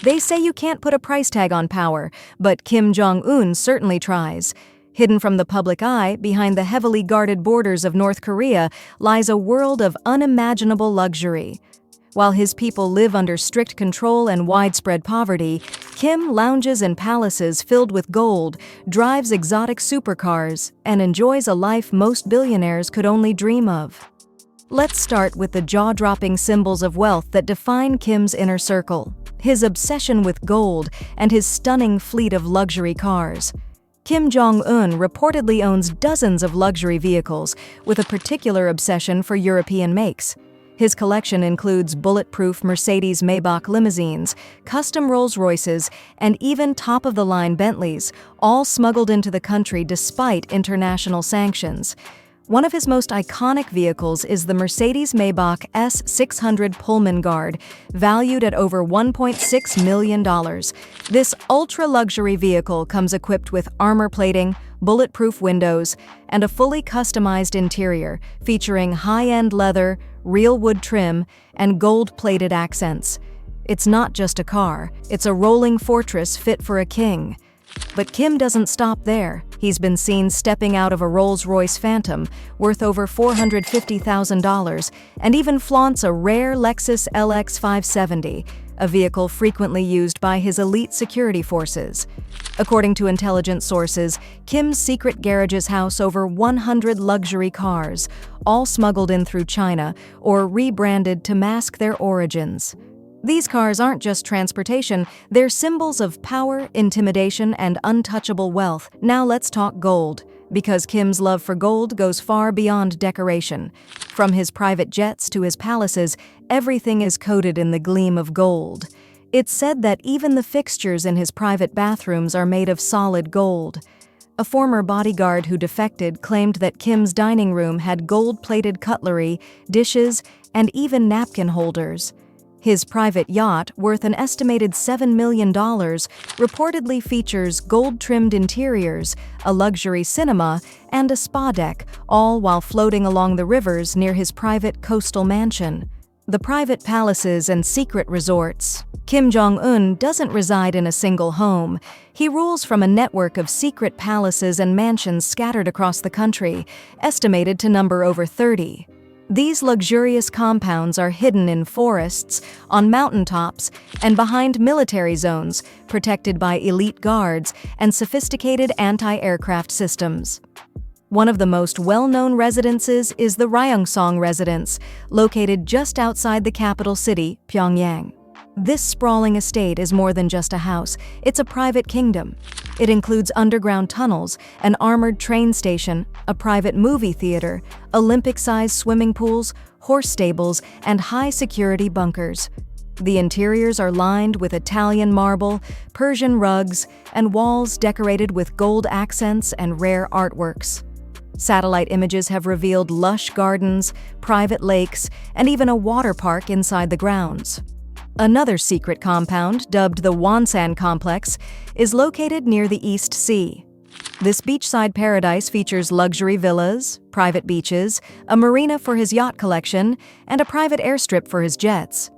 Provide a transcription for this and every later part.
They say you can't put a price tag on power, but Kim Jong Un certainly tries. Hidden from the public eye, behind the heavily guarded borders of North Korea, lies a world of unimaginable luxury. While his people live under strict control and widespread poverty, Kim lounges in palaces filled with gold, drives exotic supercars, and enjoys a life most billionaires could only dream of. Let's start with the jaw-dropping symbols of wealth that define Kim's inner circle: his obsession with gold and his stunning fleet of luxury cars. Kim Jong Un reportedly owns dozens of luxury vehicles, with a particular obsession for European makes. His collection includes bulletproof Mercedes-Maybach limousines, custom Rolls-Royces, and even top-of-the-line Bentleys, all smuggled into the country despite international sanctions. One of his most iconic vehicles is the Mercedes-Maybach S600 Pullman Guard, valued at over $1.6 million. This ultra-luxury vehicle comes equipped with armor plating, bulletproof windows, and a fully customized interior featuring high-end leather, real wood trim, and gold-plated accents. It's not just a car, it's a rolling fortress fit for a king. But Kim doesn't stop there. He's been seen stepping out of a Rolls-Royce Phantom, worth over $450,000, and even flaunts a rare Lexus LX 570, a vehicle frequently used by his elite security forces. According to intelligence sources, Kim's secret garages house over 100 luxury cars, all smuggled in through China or rebranded to mask their origins. These cars aren't just transportation, they're symbols of power, intimidation, and untouchable wealth. Now let's talk gold, because Kim's love for gold goes far beyond decoration. From his private jets to his palaces, everything is coated in the gleam of gold. It's said that even the fixtures in his private bathrooms are made of solid gold. A former bodyguard who defected claimed that Kim's dining room had gold-plated cutlery, dishes, and even napkin holders. His private yacht, worth an estimated $7 million, reportedly features gold-trimmed interiors, a luxury cinema, and a spa deck, all while floating along the rivers near his private coastal mansion. The private palaces and secret resorts. Kim Jong Un doesn't reside in a single home. He rules from a network of secret palaces and mansions scattered across the country, estimated to number over 30. These luxurious compounds are hidden in forests, on mountaintops, and behind military zones, protected by elite guards and sophisticated anti-aircraft systems. One of the most well-known residences is the Ryungsong residence, located just outside the capital city, Pyongyang. This sprawling estate is more than just a house, it's a private kingdom. It includes underground tunnels, an armored train station, a private movie theater, Olympic-sized swimming pools, horse stables, and high-security bunkers. The interiors are lined with Italian marble, Persian rugs, and walls decorated with gold accents and rare artworks. Satellite images have revealed lush gardens, private lakes, and even a water park inside the grounds. Another secret compound, dubbed the Wonsan Complex, is located near the East Sea. This beachside paradise features luxury villas, private beaches, a marina for his yacht collection, and a private airstrip for his jets.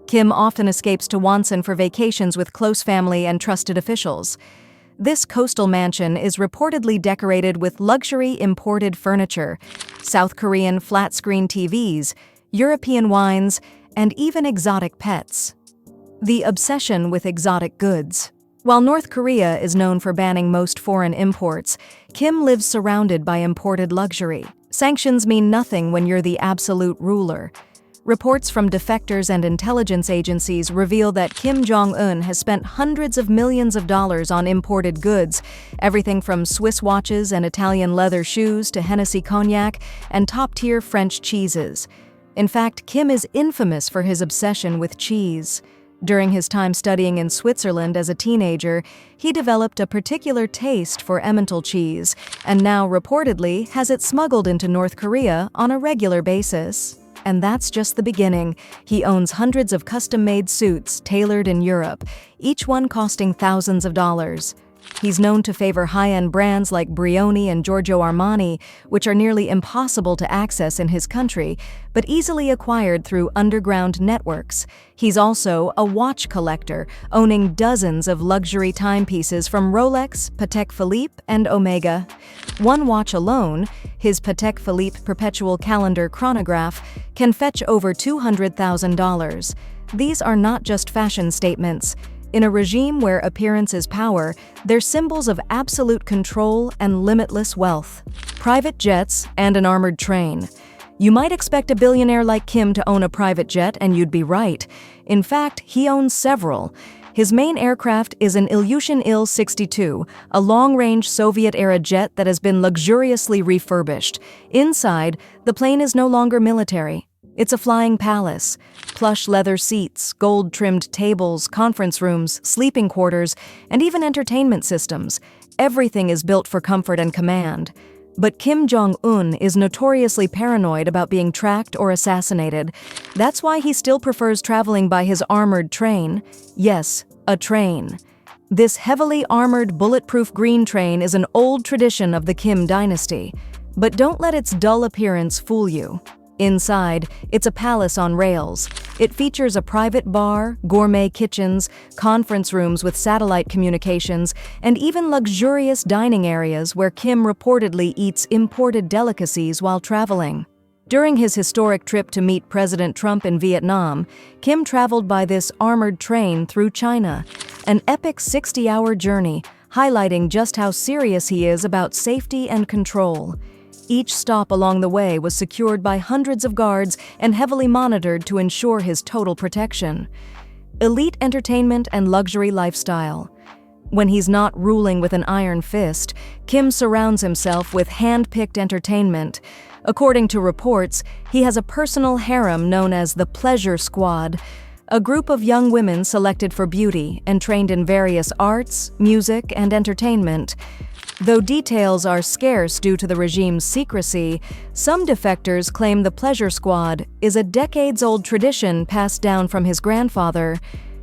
Kim often escapes to Wonsan for vacations with close family and trusted officials. This coastal mansion is reportedly decorated with luxury imported furniture, South Korean flat-screen TVs, European wines, and even exotic pets. The obsession with exotic goods. While North Korea is known for banning most foreign imports, Kim lives surrounded by imported luxury. Sanctions mean nothing when you're the absolute ruler. Reports from defectors and intelligence agencies reveal that Kim Jong Un has spent hundreds of millions of dollars on imported goods, everything from Swiss watches and Italian leather shoes to Hennessy cognac and top-tier French cheeses. In fact, Kim is infamous for his obsession with cheese. During his time studying in Switzerland as a teenager, he developed a particular taste for Emmental cheese, and now reportedly has it smuggled into North Korea on a regular basis. And that's just the beginning. He owns hundreds of custom-made suits tailored in Europe, each one costing thousands of dollars. He's known to favor high-end brands like Brioni and Giorgio Armani, which are nearly impossible to access in his country, but easily acquired through underground networks. He's also a watch collector, owning dozens of luxury timepieces from Rolex, Patek Philippe, and Omega. One watch alone, his Patek Philippe Perpetual Calendar chronograph, can fetch over $200,000. These are not just fashion statements. In a regime where appearance is power, they're symbols of absolute control and limitless wealth. Private jets and an armored train. You might expect a billionaire like Kim to own a private jet, and you'd be right. In fact, he owns several. His main aircraft is an Ilyushin Il-62, a long-range Soviet-era jet that has been luxuriously refurbished. Inside, the plane is no longer military. It's a flying palace. Plush leather seats, gold-trimmed tables, conference rooms, sleeping quarters, and even entertainment systems. Everything is built for comfort and command. But Kim Jong Un is notoriously paranoid about being tracked or assassinated. That's why he still prefers traveling by his armored train. Yes, a train. This heavily armored, bulletproof green train is an old tradition of the Kim dynasty. But don't let its dull appearance fool you. Inside, it's a palace on rails. It features a private bar, gourmet kitchens, conference rooms with satellite communications, and even luxurious dining areas where Kim reportedly eats imported delicacies while traveling. During his historic trip to meet President Trump in Vietnam, Kim traveled by this armored train through China, an epic 60-hour journey, highlighting just how serious he is about safety and control. Each stop along the way was secured by hundreds of guards and heavily monitored to ensure his total protection. Elite entertainment and luxury lifestyle. When he's not ruling with an iron fist, Kim surrounds himself with hand-picked entertainment. According to reports, he has a personal harem known as the Pleasure Squad, a group of young women selected for beauty and trained in various arts, music, and entertainment. Though details are scarce due to the regime's secrecy, some defectors claim the Pleasure Squad is a decades-old tradition passed down from his grandfather.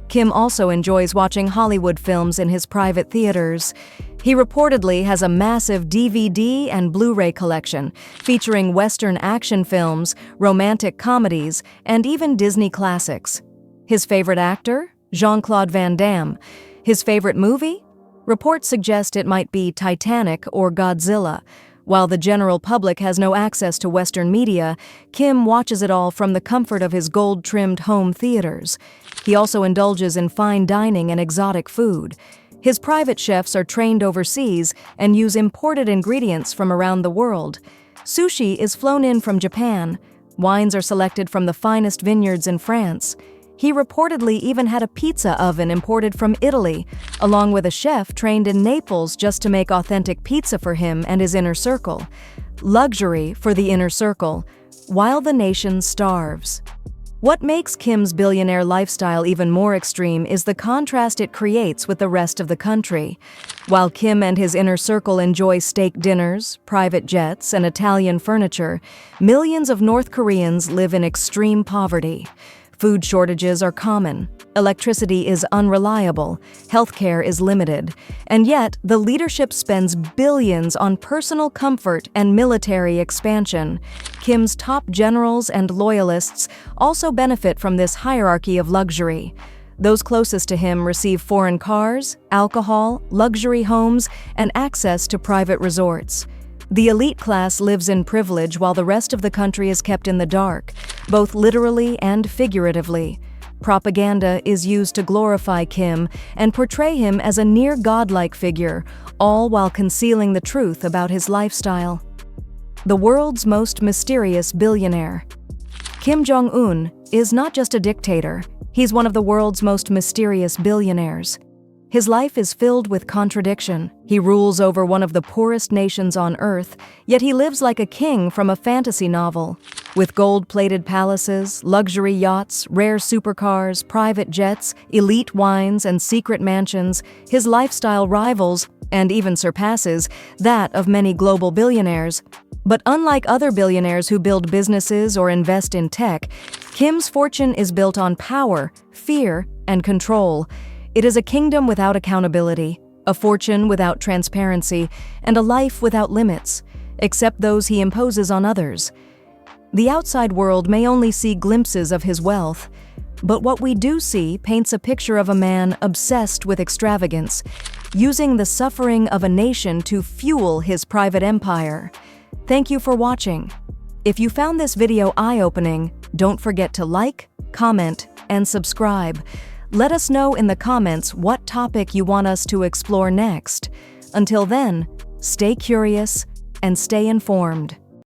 Kim also enjoys watching Hollywood films in his private theaters. He reportedly has a massive DVD and Blu-ray collection, featuring Western action films, romantic comedies, and even Disney classics. His favorite actor? Jean-Claude Van Damme. His favorite movie? Reports suggest it might be Titanic or Godzilla. While the general public has no access to Western media, Kim watches it all from the comfort of his gold-trimmed home theaters. He also indulges in fine dining and exotic food. His private chefs are trained overseas and use imported ingredients from around the world. Sushi is flown in from Japan. Wines are selected from the finest vineyards in France. He reportedly even had a pizza oven imported from Italy, along with a chef trained in Naples just to make authentic pizza for him and his inner circle. Luxury for the inner circle, while the nation starves. What makes Kim's billionaire lifestyle even more extreme is the contrast it creates with the rest of the country. While Kim and his inner circle enjoy steak dinners, private jets, and Italian furniture, millions of North Koreans live in extreme poverty. Food shortages are common, electricity is unreliable, healthcare is limited, and yet the leadership spends billions on personal comfort and military expansion. Kim's top generals and loyalists also benefit from this hierarchy of luxury. Those closest to him receive foreign cars, alcohol, luxury homes, and access to private resorts. The elite class lives in privilege while the rest of the country is kept in the dark, both literally and figuratively. Propaganda is used to glorify Kim and portray him as a near godlike figure, all while concealing the truth about his lifestyle. The world's most mysterious billionaire. Kim Jong Un is not just a dictator, he's one of the world's most mysterious billionaires. His life is filled with contradiction. He rules over one of the poorest nations on Earth, yet he lives like a king from a fantasy novel. With gold-plated palaces, luxury yachts, rare supercars, private jets, elite wines, and secret mansions, his lifestyle rivals, and even surpasses, that of many global billionaires. But unlike other billionaires who build businesses or invest in tech, Kim's fortune is built on power, fear, and control. It is a kingdom without accountability, a fortune without transparency, and a life without limits, except those he imposes on others. The outside world may only see glimpses of his wealth, but what we do see paints a picture of a man obsessed with extravagance, using the suffering of a nation to fuel his private empire. Thank you for watching. If you found this video eye-opening, don't forget to like, comment, and subscribe. Let us know in the comments what topic you want us to explore next. Until then, stay curious and stay informed.